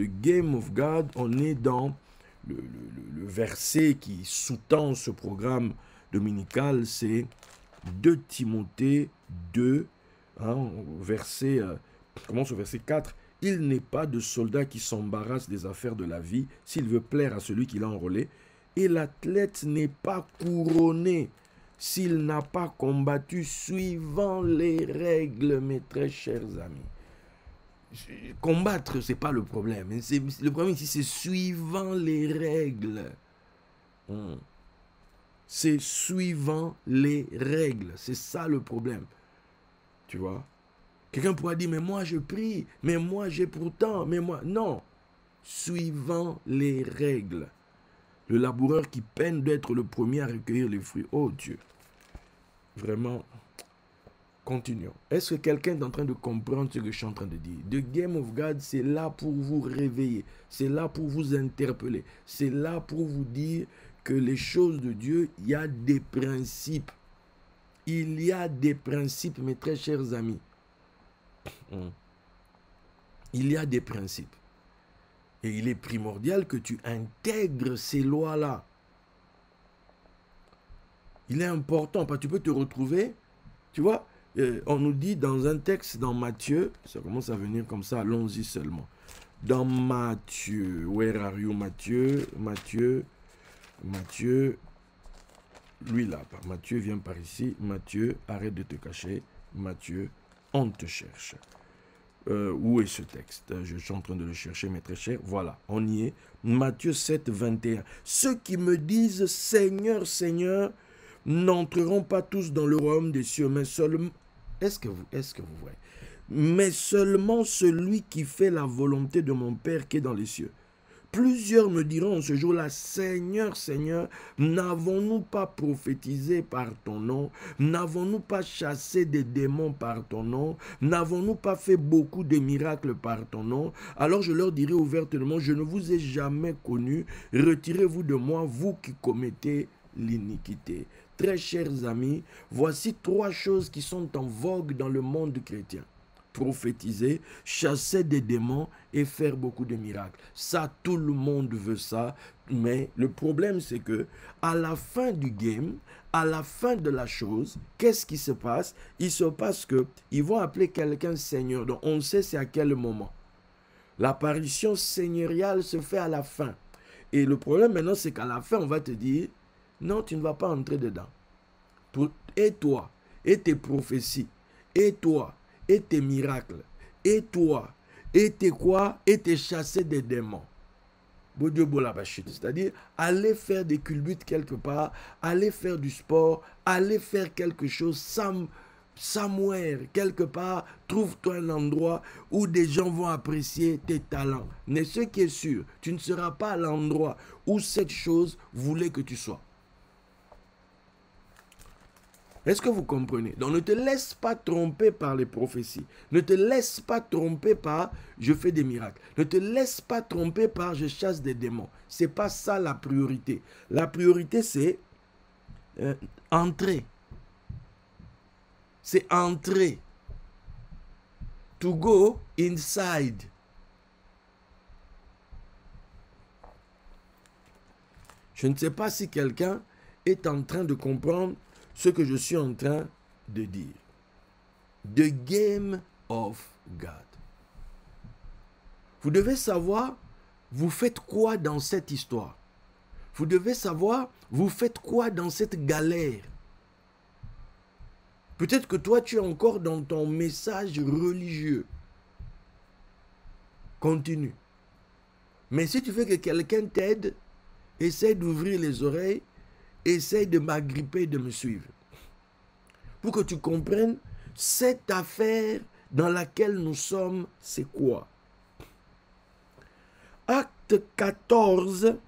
Game of God, on est dans le verset qui sous-tend ce programme dominical, c'est 2 Timothée 2, hein, verset, commence au verset 4. Il n'est pas de soldat qui s'embarrasse des affaires de la vie s'il veut plaire à celui qui l'a enrôlé. Et l'athlète n'est pas couronné s'il n'a pas combattu suivant les règles, mes très chers amis. Combattre, ce n'est pas le problème. Le problème ici, c'est suivant les règles. C'est suivant les règles. C'est ça le problème. Tu vois? Quelqu'un pourra dire, mais moi je prie, mais moi j'ai pourtant, mais moi... Non. Suivant les règles. Le laboureur qui peine d'être le premier à recueillir les fruits. Oh Dieu. Vraiment. Continuons. Est-ce que quelqu'un est en train de comprendre ce que je suis en train de dire? The Game of God, c'est là pour vous réveiller. C'est là pour vous interpeller. C'est là pour vous dire que les choses de Dieu, il y a des principes. Il y a des principes, mes très chers amis. Il y a des principes. Et il est primordial que tu intègres ces lois-là. Il est important, parce que tu peux te retrouver, tu vois, on nous dit dans un texte dans Matthieu, ça commence à venir comme ça, allons-y seulement. Dans Matthieu, where are you Matthieu, lui là, Matthieu vient par ici, Matthieu, arrête de te cacher, Matthieu, on te cherche. Où est ce texte? Je suis en train de le chercher, mes très chers. Voilà, on y est. Matthieu 7, 21. Ceux qui me disent Seigneur, Seigneur, n'entreront pas tous dans le royaume des cieux, mais seulement... Est-ce que vous voyez? Mais seulement celui qui fait la volonté de mon Père qui est dans les cieux. Plusieurs me diront en ce jour-là, Seigneur, Seigneur, n'avons-nous pas prophétisé par ton nom? N'avons-nous pas chassé des démons par ton nom? N'avons-nous pas fait beaucoup de miracles par ton nom? Alors je leur dirai ouvertement, je ne vous ai jamais connu, retirez-vous de moi, vous qui commettez l'iniquité. Très chers amis, voici 3 choses qui sont en vogue dans le monde chrétien. Prophétiser, chasser des démons et faire beaucoup de miracles. Ça, tout le monde veut ça, mais le problème c'est que à la fin du game, à la fin de la chose, qu'est-ce qui se passe? Il se passe que ils vont appeler quelqu'un Seigneur, donc on sait c'est à quel moment. L'apparition seigneuriale se fait à la fin. Et le problème maintenant c'est qu'à la fin on va te dire, non tu ne vas pas entrer dedans. Et toi, et tes prophéties, et toi, et tes miracles, et toi, et tes quoi, et tes chassés des démons. C'est-à-dire, aller faire des culbutes quelque part, aller faire du sport, aller faire quelque chose, somewhere, quelque part, trouve-toi un endroit où des gens vont apprécier tes talents. Mais ce qui est sûr, tu ne seras pas à l'endroit où cette chose voulait que tu sois. Est-ce que vous comprenez? Donc ne te laisse pas tromper par les prophéties. Ne te laisse pas tromper par je fais des miracles. Ne te laisse pas tromper par je chasse des démons. Ce n'est pas ça la priorité. La priorité c'est entrer. C'est entrer. To go inside. Je ne sais pas si quelqu'un est en train de comprendre ce que je suis en train de dire. The Game of God. Vous devez savoir, vous faites quoi dans cette histoire? Vous devez savoir, vous faites quoi dans cette galère? Peut-être que toi, tu es encore dans ton message religieux. Continue. Mais si tu veux que quelqu'un t'aide, essaie d'ouvrir les oreilles, essaye de m'agripper, de me suivre. Pour que tu comprennes, cette affaire dans laquelle nous sommes, c'est quoi? Acte 14,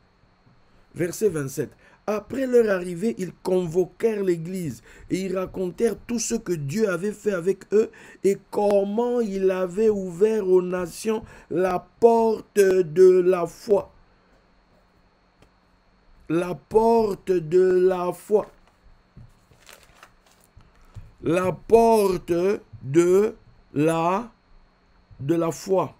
verset 27. Après leur arrivée, ils convoquèrent l'église et ils racontèrent tout ce que Dieu avait fait avec eux et comment il avait ouvert aux nations la porte de la foi. La porte de la foi. La porte de la foi.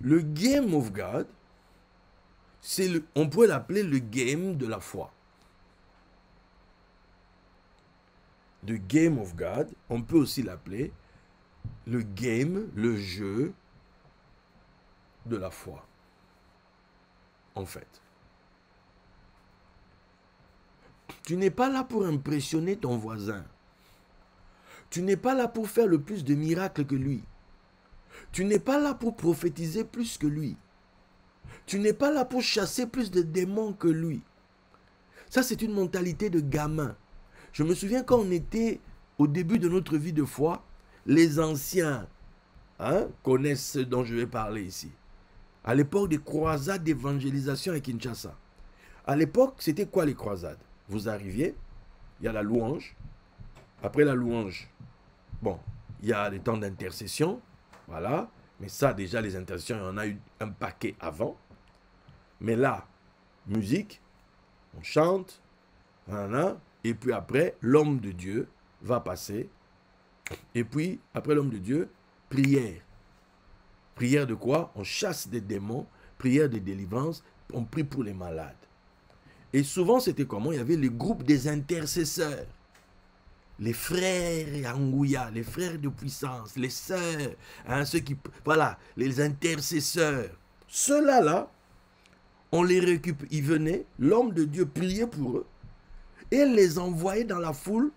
Le game of God, on pourrait l'appeler le game de la foi. The game of God, on peut aussi l'appeler le game, le jeu de la foi. En fait. Tu n'es pas là pour impressionner ton voisin. Tu n'es pas là pour faire le plus de miracles que lui. Tu n'es pas là pour prophétiser plus que lui. Tu n'es pas là pour chasser plus de démons que lui. Ça, c'est une mentalité de gamin. Je me souviens quand on était au début de notre vie de foi, les anciens connaissent ce dont je vais parler ici. À l'époque des croisades d'évangélisation à Kinshasa. À l'époque, c'était quoi les croisades? Vous arriviez, il y a la louange. Après la louange, bon, il y a les temps d'intercession. Voilà. Mais ça, déjà, les intercessions, il y en a eu un paquet avant. Mais là, musique, on chante, voilà, et puis après, l'homme de Dieu va passer. Et puis, après l'homme de Dieu, prière. Prière de quoi? On chasse des démons, prière de délivrance, on prie pour les malades. Et souvent, c'était comment? Il y avait les groupes des intercesseurs. Les frères Angouya, les frères de puissance, les sœurs, ceux qui, voilà, les intercesseurs. Ceux-là, on les récupère. Ils venaient, l'homme de Dieu priait pour eux, et les envoyait dans la foule,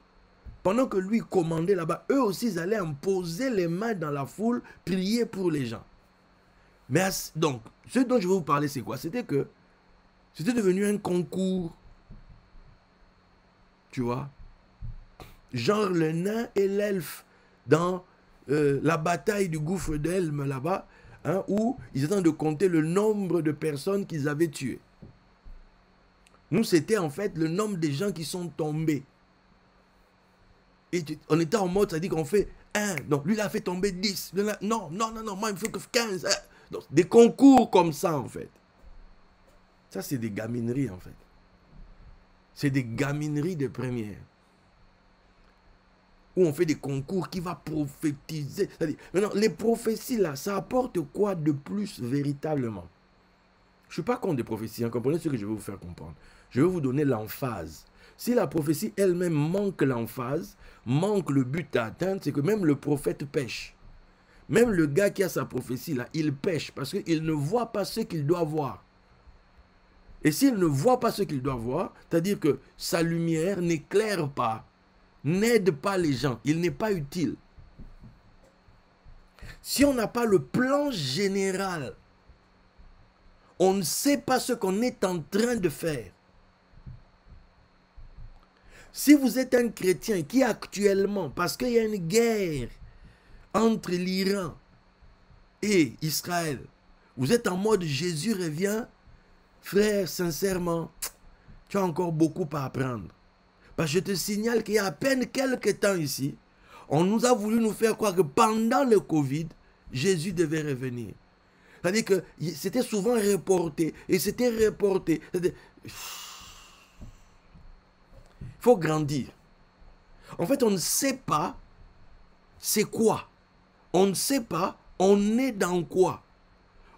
pendant que lui commandait là-bas. Eux aussi, ils allaient imposer les mains dans la foule, prier pour les gens. Mais donc, ce dont je vais vous parler, c'est quoi? C'était que c'était devenu un concours. Tu vois? Genre le nain et l'elfe dans la bataille du gouffre d'Elme là-bas, où ils étaient en train de compter le nombre de personnes qu'ils avaient tuées. Nous, c'était en fait le nombre de gens qui sont tombés. Et on était en mode, ça dit qu'on fait 1, donc lui il a fait tomber 10. Non, moi il me faut que 15. Donc, des concours comme ça en fait. Ça c'est des gamineries en fait. C'est des gamineries de première. Où on fait des concours qui va prophétiser. Maintenant, les prophéties là, ça apporte quoi de plus véritablement? Je ne suis pas contre des prophéties, comprenez ce que je vais vous faire comprendre. Je vais vous donner l'emphase. Si la prophétie elle-même manque l'emphase, manque le but à atteindre, c'est que même le prophète pêche. Même le gars qui a sa prophétie là, il pêche parce qu'il ne voit pas ce qu'il doit voir. Et s'il ne voit pas ce qu'il doit voir, c'est-à-dire que sa lumière n'éclaire pas, n'aide pas les gens, il n'est pas utile. Si on n'a pas le plan général, on ne sait pas ce qu'on est en train de faire. Si vous êtes un chrétien qui actuellement, parce qu'il y a une guerre entre l'Iran et Israël, vous êtes en mode Jésus revient, frère, sincèrement, tu as encore beaucoup à apprendre. Parce que je te signale qu'il y a à peine quelques temps ici, on nous a voulu nous faire croire que pendant le Covid, Jésus devait revenir. C'est-à-dire que c'était souvent reporté, et c'était reporté. Il faut grandir. En fait, on ne sait pas c'est quoi. On ne sait pas on est dans quoi.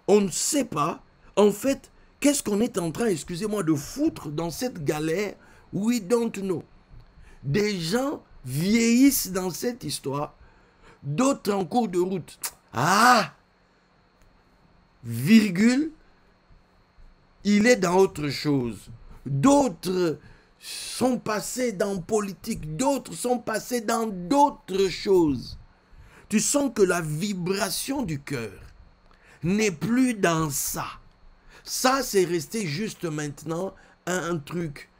On ne sait pas, en fait, qu'est-ce qu'on est en train, excusez-moi, de foutre dans cette galère. We don't know. Des gens vieillissent dans cette histoire, d'autres en cours de route. Ah! Virgule, il est dans autre chose. D'autres sont passés dans politique, d'autres sont passés dans d'autres choses. Tu sens que la vibration du cœur n'est plus dans ça. Ça, c'est resté juste maintenant un truc,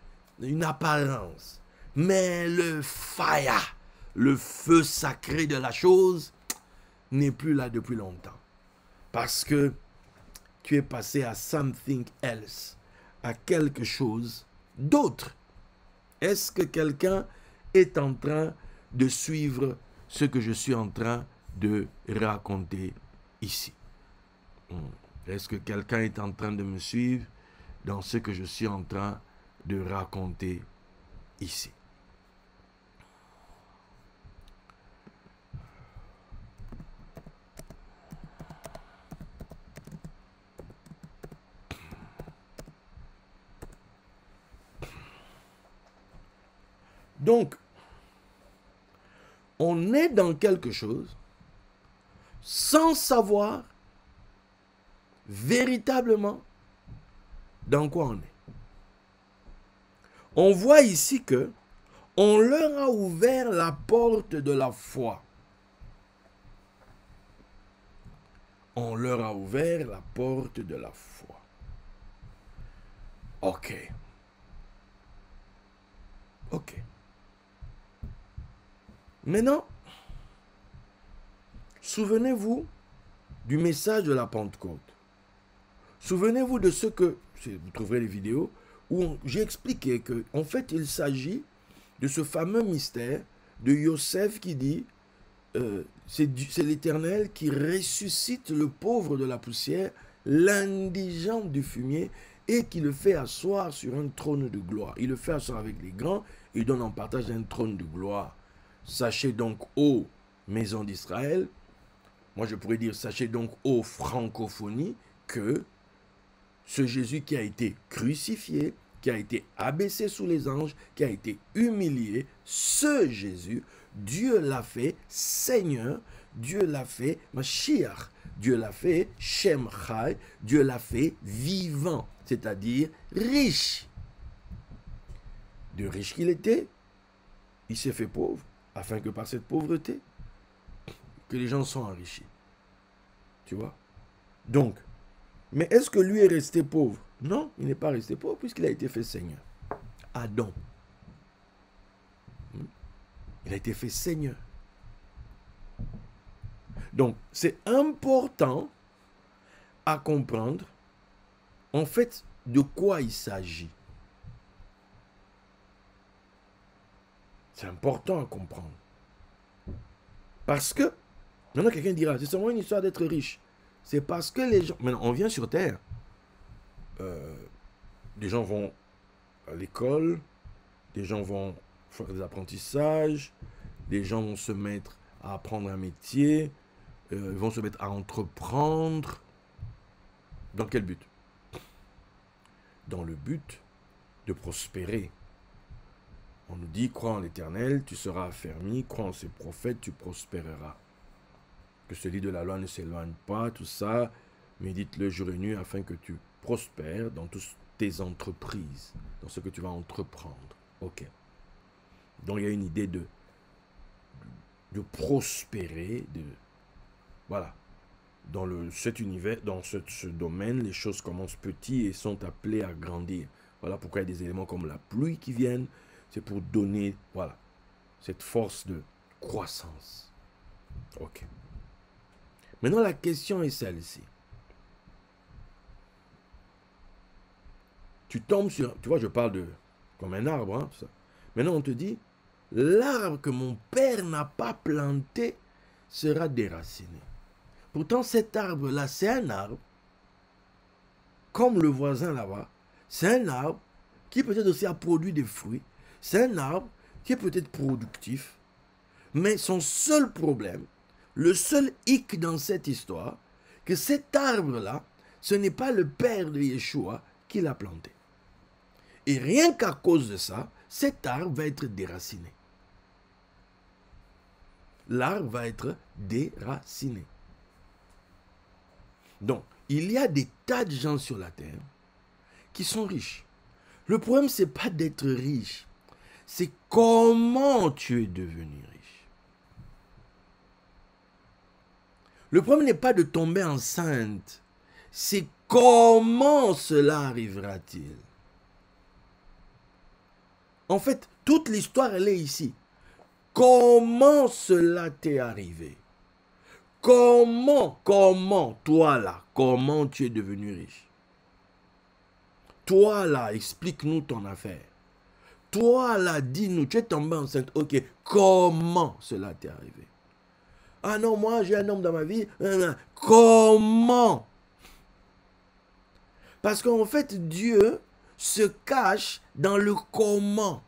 une apparence. Mais le fire, le feu sacré de la chose, n'est plus là depuis longtemps. Parce que tu es passé à something else, à quelque chose d'autre. Est-ce que quelqu'un est en train de suivre ce que je suis en train de raconter ici? Est-ce que quelqu'un est en train de me suivre dans ce que je suis en train de raconter ici? Donc, on est dans quelque chose sans savoir véritablement dans quoi on est. On voit ici que on leur a ouvert la porte de la foi. On leur a ouvert la porte de la foi. Ok. Ok. Maintenant, souvenez-vous du message de la Pentecôte. Souvenez-vous de ce que, vous trouverez les vidéos, où j'ai expliqué qu'en fait, il s'agit de ce fameux mystère de Yosef qui dit, c'est l'Éternel qui ressuscite le pauvre de la poussière, l'indigent du fumier, et qui le fait asseoir sur un trône de gloire. Il le fait asseoir avec les grands, il donne en partage un trône de gloire. Sachez donc, ô maison d'Israël, moi je pourrais dire, sachez donc, ô francophonie, que ce Jésus qui a été crucifié, qui a été abaissé sous les anges, qui a été humilié, ce Jésus, Dieu l'a fait Seigneur, Dieu l'a fait Mashiach, Dieu l'a fait Shem Chai, Dieu l'a fait vivant, c'est-à-dire riche. De riche qu'il était, il s'est fait pauvre, afin que par cette pauvreté, que les gens soient enrichis. Tu vois? Donc, mais est-ce que lui est resté pauvre? Non, il n'est pas resté pauvre puisqu'il a été fait Seigneur. Adam. Il a été fait Seigneur. Donc, c'est important à comprendre, en fait, de quoi il s'agit. C'est important à comprendre. Parce que, maintenant quelqu'un dira, c'est seulement une histoire d'être riche. C'est parce que les gens... Maintenant, on vient sur Terre. Des gens vont à l'école, des gens vont faire des apprentissages, des gens vont se mettre à apprendre un métier, vont se mettre à entreprendre. Dans quel but? Dans le but de prospérer. On nous dit, crois en l'Éternel, tu seras affermi, crois en ses prophètes, tu prospéreras. Que celui de la loi ne s'éloigne pas, tout ça, médite-le jour et nuit afin que tu prospères dans toutes tes entreprises, dans ce que tu vas entreprendre. Ok. Donc il y a une idée de prospérer, voilà. Dans cet univers, dans ce domaine, les choses commencent petites et sont appelées à grandir. Voilà pourquoi il y a des éléments comme la pluie qui viennent. C'est pour donner, voilà, cette force de croissance. Ok. Maintenant, la question est celle-ci. Tu tombes sur... Tu vois, je parle de... comme un arbre, hein, tout ça. Maintenant, on te dit, l'arbre que mon père n'a pas planté sera déraciné. Pourtant, cet arbre-là, c'est un arbre, comme le voisin là-bas, c'est un arbre qui peut-être aussi a produit des fruits. C'est un arbre qui est peut-être productif, mais son seul problème, le seul hic dans cette histoire, que cet arbre-là, ce n'est pas le père de Yeshua qui l'a planté. Et rien qu'à cause de ça, cet arbre va être déraciné. L'arbre va être déraciné. Donc, il y a des tas de gens sur la terre qui sont riches. Le problème, ce n'est pas d'être riche. C'est comment tu es devenu riche. Le problème n'est pas de tomber enceinte. C'est comment cela arrivera-t-il? En fait, toute l'histoire, elle est ici. Comment cela t'est arrivé? Comment, toi là, comment tu es devenu riche? Toi là, explique-nous ton affaire. Toi là, dis-nous, tu es tombé enceinte, ok, comment cela t'est arrivé? Ah non, moi j'ai un homme dans ma vie, comment? Parce qu'en fait, Dieu se cache dans le comment.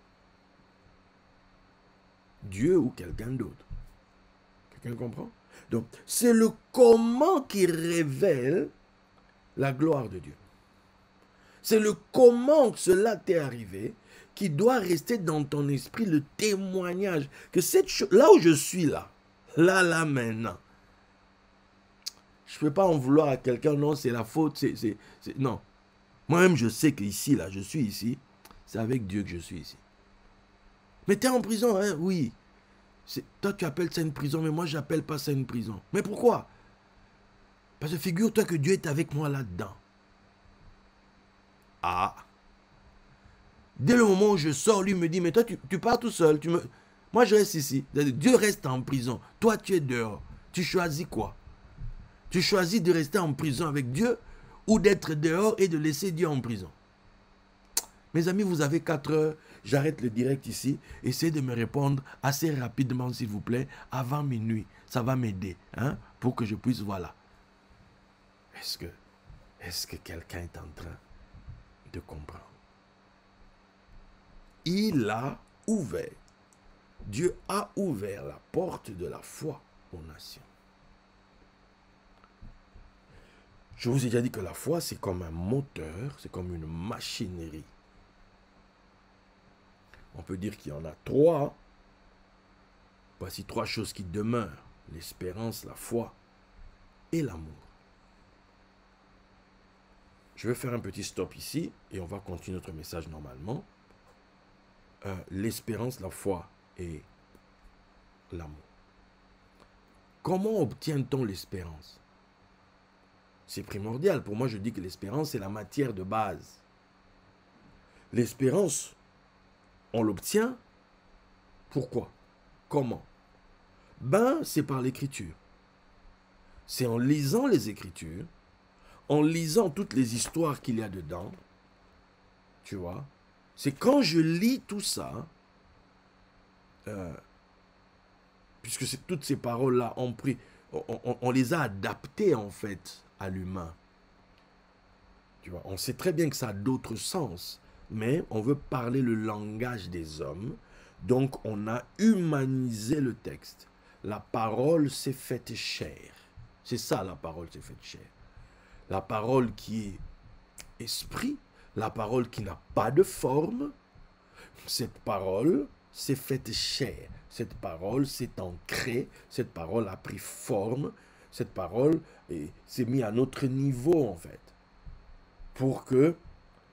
Dieu ou quelqu'un d'autre. Quelqu'un comprend? Donc, c'est le comment qui révèle la gloire de Dieu. C'est le comment cela t'est arrivé qui doit rester dans ton esprit, le témoignage. Que cette chose, là où je suis là, maintenant, je ne peux pas en vouloir à quelqu'un, non, c'est la faute, non. Moi-même, je sais qu'ici, là, je suis ici, c'est avec Dieu que je suis ici. Mais tu es en prison, hein, oui. Toi, tu appelles ça une prison, mais moi, je n'appelle pas ça une prison. Mais pourquoi? Parce que figure-toi que Dieu est avec moi là-dedans. Ah. Dès le moment où je sors, lui me dit, mais toi, tu pars tout seul. Moi, je reste ici. Dieu reste en prison. Toi, tu es dehors. Tu choisis quoi? Tu choisis de rester en prison avec Dieu ou d'être dehors et de laisser Dieu en prison? Mes amis, vous avez 4 heures. J'arrête le direct ici. Essayez de me répondre assez rapidement, s'il vous plaît, avant minuit. Ça va m'aider, hein, pour que je puisse, voilà. Est-ce que quelqu'un est en train de comprendre? Il a ouvert, Dieu a ouvert la porte de la foi aux nations. Je vous ai déjà dit que la foi, c'est comme un moteur, c'est comme une machinerie. On peut dire qu'il y en a 3. Voici 3 choses qui demeurent: l'espérance, la foi et l'amour. Je vais faire un petit stop ici et on va continuer notre message normalement. L'espérance, la foi et l'amour. Comment obtient-on l'espérance? C'est primordial. Pour moi, je dis que l'espérance, c'est la matière de base. L'espérance, on l'obtient. Pourquoi? Comment? Ben, c'est par l'écriture. C'est en lisant les écritures, en lisant toutes les histoires qu'il y a dedans, tu vois. C'est quand je lis tout ça, puisque toutes ces paroles-là, on les a adaptées en fait à l'humain. Tu vois, on sait très bien que ça a d'autres sens, mais on veut parler le langage des hommes, donc on a humanisé le texte. La parole s'est faite chair. C'est ça, la parole s'est faite chair. La parole qui est esprit, la parole qui n'a pas de forme, cette parole s'est faite chair. Cette parole s'est ancrée, cette parole a pris forme, cette parole s'est mise à notre niveau en fait. Pour que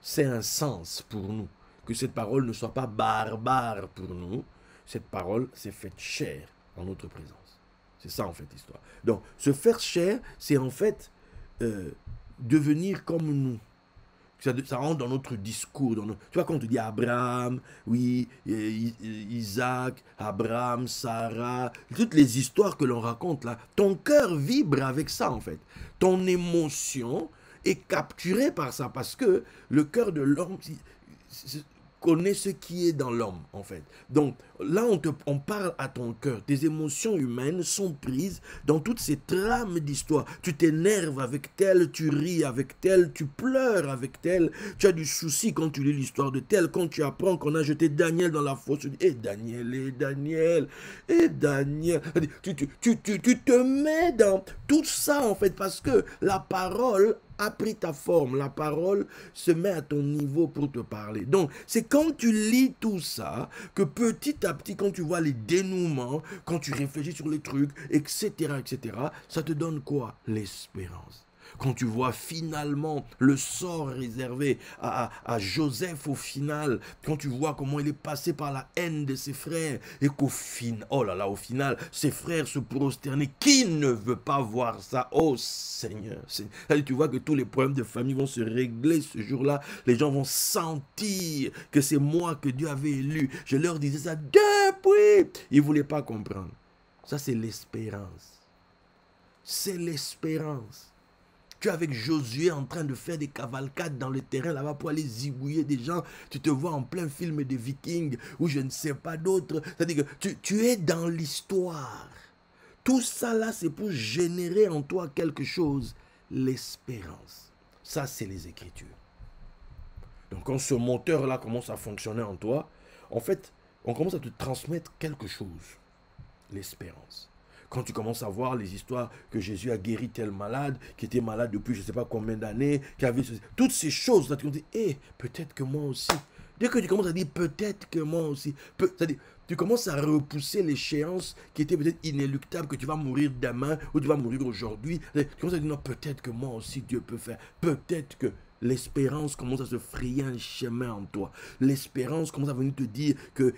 c'est un sens pour nous. Que cette parole ne soit pas barbare pour nous. Cette parole s'est faite chair en notre présence. C'est ça en fait l'histoire. Donc, se faire chair, c'est en fait devenir comme nous. Ça rentre dans notre discours. Tu vois, quand on te dit Abraham, oui, Isaac, Abraham, Sarah, toutes les histoires que l'on raconte là, ton cœur vibre avec ça en fait. Ton émotion est capturée par ça parce que le cœur de l'homme connaît ce qui est dans l'homme en fait. Donc là on parle à ton cœur. Tes émotions humaines sont prises dans toutes ces trames d'histoire. Tu t'énerves avec tel, tu ris avec tel, tu pleures avec tel, tu as du souci quand tu lis l'histoire de tel, quand tu apprends qu'on a jeté Daniel dans la fosse, tu dis Daniel, Daniel. Tu te mets dans tout ça en fait parce que la parole a pris ta forme, la parole se met à ton niveau pour te parler. Donc, c'est quand tu lis tout ça, que petit à petit, quand tu vois les dénouements, quand tu réfléchis sur les trucs, etc., ça te donne quoi? L'espérance. Quand tu vois finalement le sort réservé à Joseph au final, quand tu vois comment il est passé par la haine de ses frères et qu'au final, oh là là, au final, ses frères se prosternaient. Qui ne veut pas voir ça? Oh Seigneur. Tu vois que tous les problèmes de famille vont se régler ce jour-là. Les gens vont sentir que c'est moi que Dieu avait élu. Je leur disais ça depuis. Ils ne voulaient pas comprendre. Ça, c'est l'espérance. C'est l'espérance. Tu es avec Josué en train de faire des cavalcades dans le terrain là-bas pour aller zigouiller des gens. Tu te vois en plein film des Vikings ou je ne sais pas d'autres. C'est-à-dire que tu es dans l'histoire. Tout ça là, c'est pour générer en toi quelque chose. L'espérance. Ça, c'est les Écritures. Donc quand ce moteur là commence à fonctionner en toi, en fait, on commence à te transmettre quelque chose. L'espérance. quand tu commences à voir les histoires que Jésus a guéri tel malade, qui était malade depuis je ne sais pas combien d'années, qui avait toutes ces choses-là, tu te dis, peut-être que moi aussi. Dès que tu commences à dire peut-être que moi aussi, c'est-à-dire, tu commences à repousser l'échéance qui était peut-être inéluctable, que tu vas mourir demain ou tu vas mourir aujourd'hui. Tu commences à dire non, peut-être que moi aussi Dieu peut faire. Peut-être que l'espérance commence à se frayer un chemin en toi. L'espérance commence à venir te dire que,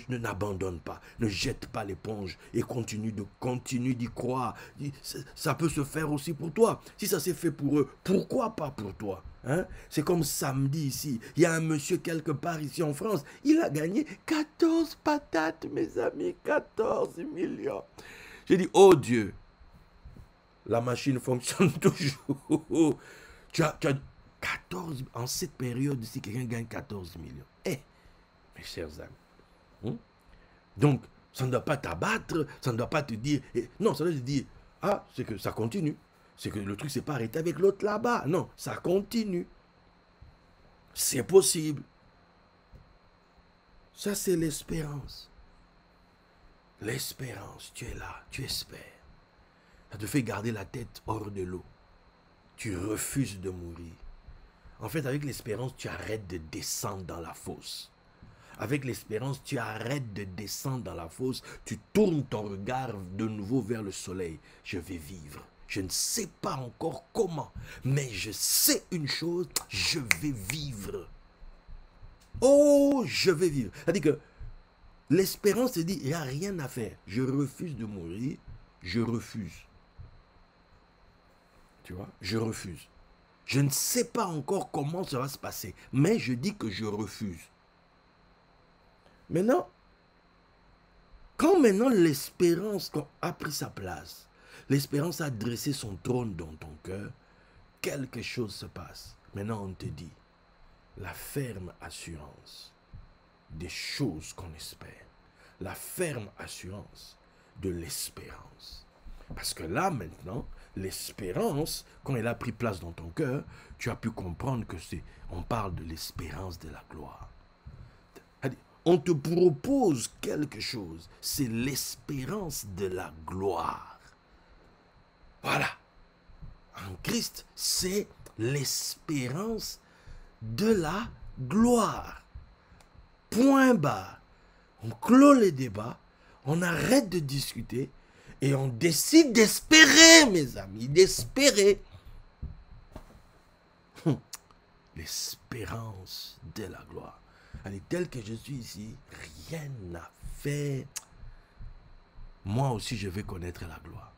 n'abandonne pas, ne jette pas l'éponge et continue d'y croire. Ça peut se faire aussi pour toi. Si ça s'est fait pour eux, pourquoi pas pour toi? Hein? C'est comme samedi ici. Il y a un monsieur quelque part ici en France. Il a gagné 14 patates, mes amis. 14 millions. J'ai dit, oh Dieu, la machine fonctionne toujours. Tu as 14, en cette période ici, quelqu'un gagne 14 millions. Mes chers amis. Donc, ça ne doit pas t'abattre, ça ne doit pas te dire... non, ça doit te dire, c'est que ça continue. C'est que le truc ne s'est pas arrêté avec l'autre là-bas. Non, ça continue. C'est possible. Ça, c'est l'espérance. L'espérance, tu es là, tu espères. Ça te fait garder la tête hors de l'eau. Tu refuses de mourir. En fait, avec l'espérance, tu arrêtes de descendre dans la fosse. Avec l'espérance, tu arrêtes de descendre dans la fosse. Tu tournes ton regard de nouveau vers le soleil. Je vais vivre. Je ne sais pas encore comment, mais je sais une chose, je vais vivre. Oh, je vais vivre. C'est-à-dire que l'espérance se dit, il n'y a rien à faire. Je refuse de mourir, je refuse. Tu vois, je refuse. Je ne sais pas encore comment ça va se passer, mais je dis que je refuse. Maintenant, quand maintenant l'espérance a pris sa place, l'espérance a dressé son trône dans ton cœur, quelque chose se passe. Maintenant, on te dit, la ferme assurance des choses qu'on espère. La ferme assurance de l'espérance. Parce que là, maintenant, l'espérance, quand elle a pris place dans ton cœur, tu as pu comprendre que on parle de l'espérance de la gloire. On te propose quelque chose, c'est l'espérance de la gloire. Voilà. En Christ, c'est l'espérance de la gloire. Point barre. On clôt les débats, on arrête de discuter et on décide d'espérer, mes amis, d'espérer. L'espérance de la gloire. Allez, tel que je suis ici, rien à faire. Moi aussi, je vais connaître la gloire.